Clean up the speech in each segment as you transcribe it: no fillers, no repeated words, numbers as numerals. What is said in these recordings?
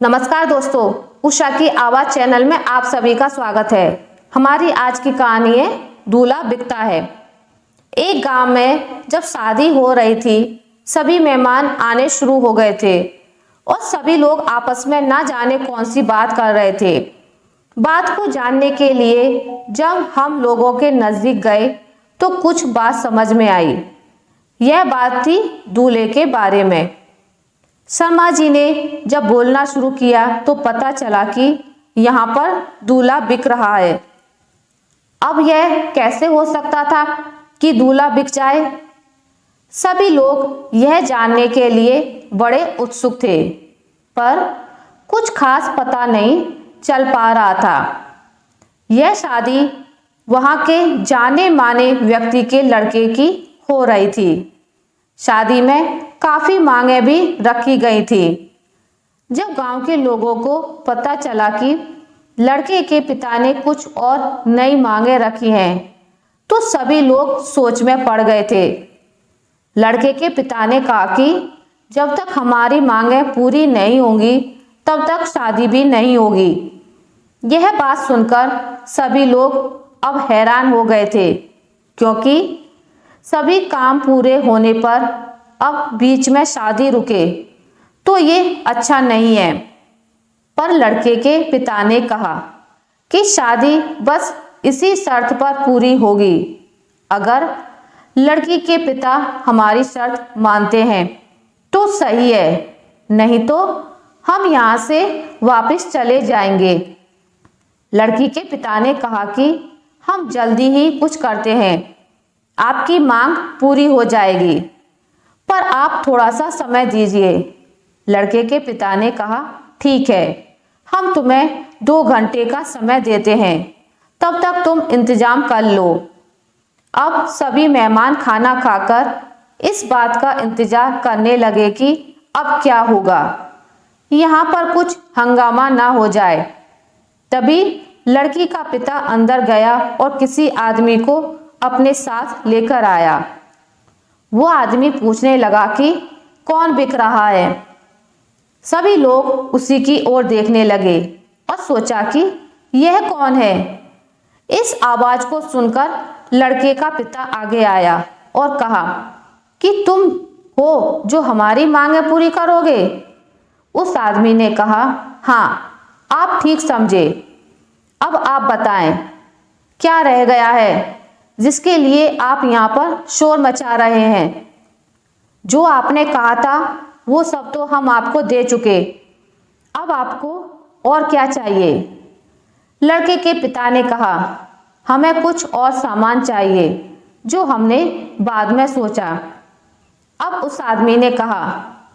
नमस्कार दोस्तों, उषा की आवाज चैनल में आप सभी का स्वागत है। हमारी आज की कहानी है दूल्हा बिकता है। एक गांव में जब शादी हो रही थी, सभी मेहमान आने शुरू हो गए थे और सभी लोग आपस में ना जाने कौन सी बात कर रहे थे। बात को जानने के लिए जब हम लोगों के नजदीक गए तो कुछ बात समझ में आई। यह बात थी दूल्हे के बारे में। शर्मा जी ने जब बोलना शुरू किया तो पता चला कि यहाँ पर दूल्हा बिक रहा है। अब यह कैसे हो सकता था कि दूल्हा बिक जाए? सभी लोग यह जानने के लिए बड़े उत्सुक थे, पर कुछ खास पता नहीं चल पा रहा था। यह शादी वहां के जाने माने व्यक्ति के लड़के की हो रही थी। शादी में काफी मांगे भी रखी गई थी। जब गांव के लोगों को पता चला कि लड़के के पिता ने कुछ और नई मांगे रखी हैं, तो सभी लोग सोच में पड़ गए थे। लड़के के पिता ने कहा कि जब तक हमारी मांगे पूरी नहीं होंगी तब तक शादी भी नहीं होगी। यह बात सुनकर सभी लोग अब हैरान हो गए थे, क्योंकि सभी काम पूरे होने पर अब बीच में शादी रुके तो ये अच्छा नहीं है। पर लड़के के पिता ने कहा कि शादी बस इसी शर्त पर पूरी होगी, अगर लड़की के पिता हमारी शर्त मानते हैं तो सही है, नहीं तो हम यहाँ से वापस चले जाएंगे। लड़की के पिता ने कहा कि हम जल्दी ही कुछ करते हैं, आपकी मांग पूरी हो जाएगी, पर आप थोड़ा सा समय दीजिए। लड़के के पिता ने कहा, ठीक है, हम तुम्हें 2 घंटे का समय देते हैं, तब तक तुम इंतजाम कर लो। अब सभी मेहमान खाना खाकर इस बात का इंतजार करने लगे कि अब क्या होगा, यहाँ पर कुछ हंगामा ना हो जाए। तभी लड़की का पिता अंदर गया और किसी आदमी को अपने साथ लेकर आया। वो आदमी पूछने लगा कि कौन बिक रहा है। सभी लोग उसी की ओर देखने लगे और सोचा कि यह कौन है। इस आवाज को सुनकर लड़के का पिता आगे आया और कहा कि तुम हो जो हमारी मांगे पूरी करोगे। उस आदमी ने कहा, हाँ, आप ठीक समझे। अब आप बताएं, क्या रह गया है जिसके लिए आप यहाँ पर शोर मचा रहे हैं? जो आपने कहा था वो सब तो हम आपको दे चुके, अब आपको और क्या चाहिए? लड़के के पिता ने कहा, हमें कुछ और सामान चाहिए जो हमने बाद में सोचा। अब उस आदमी ने कहा,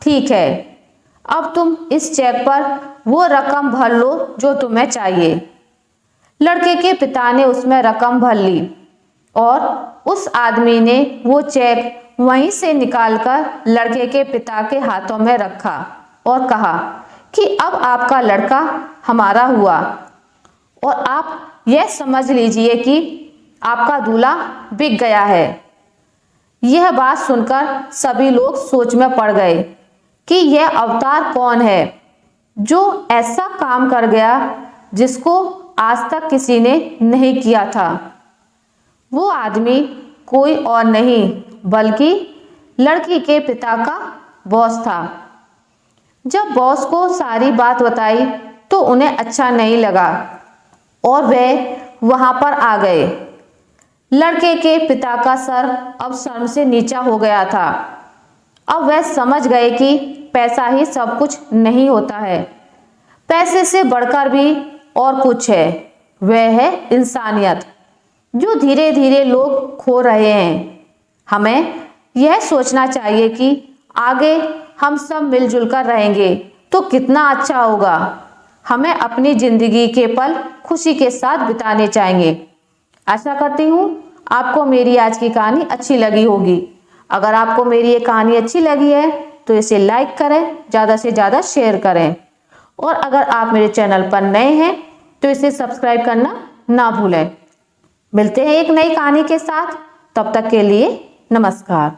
ठीक है, अब तुम इस चेक पर वो रकम भर लो जो तुम्हें चाहिए। लड़के के पिता ने उसमें रकम भर ली और उस आदमी ने वो चेक वहीं से निकालकर लड़के के पिता के हाथों में रखा और कहा कि अब आपका लड़का हमारा हुआ और आप यह समझ लीजिए कि आपका दूल्हा बिक गया है। यह बात सुनकर सभी लोग सोच में पड़ गए कि यह अवतार कौन है जो ऐसा काम कर गया जिसको आज तक किसी ने नहीं किया था। वो आदमी कोई और नहीं बल्कि लड़की के पिता का बॉस था। जब बॉस को सारी बात बताई तो उन्हें अच्छा नहीं लगा और वे वहां पर आ गए। लड़के के पिता का सर अब शर्म से नीचा हो गया था। अब वह समझ गए कि पैसा ही सब कुछ नहीं होता है, पैसे से बढ़कर भी और कुछ है, वह है इंसानियत, जो धीरे धीरे लोग खो रहे हैं। हमें यह सोचना चाहिए कि आगे हम सब मिलजुल कर रहेंगे तो कितना अच्छा होगा। हमें अपनी जिंदगी के पल खुशी के साथ बिताने चाहिए। आशा करती हूँ आपको मेरी आज की कहानी अच्छी लगी होगी। अगर आपको मेरी ये कहानी अच्छी लगी है तो इसे लाइक करें, ज़्यादा से ज़्यादा शेयर करें, और अगर आप मेरे चैनल पर नए हैं तो इसे सब्सक्राइब करना ना भूलें। मिलते हैं एक नई कहानी के साथ, तब तक के लिए नमस्कार।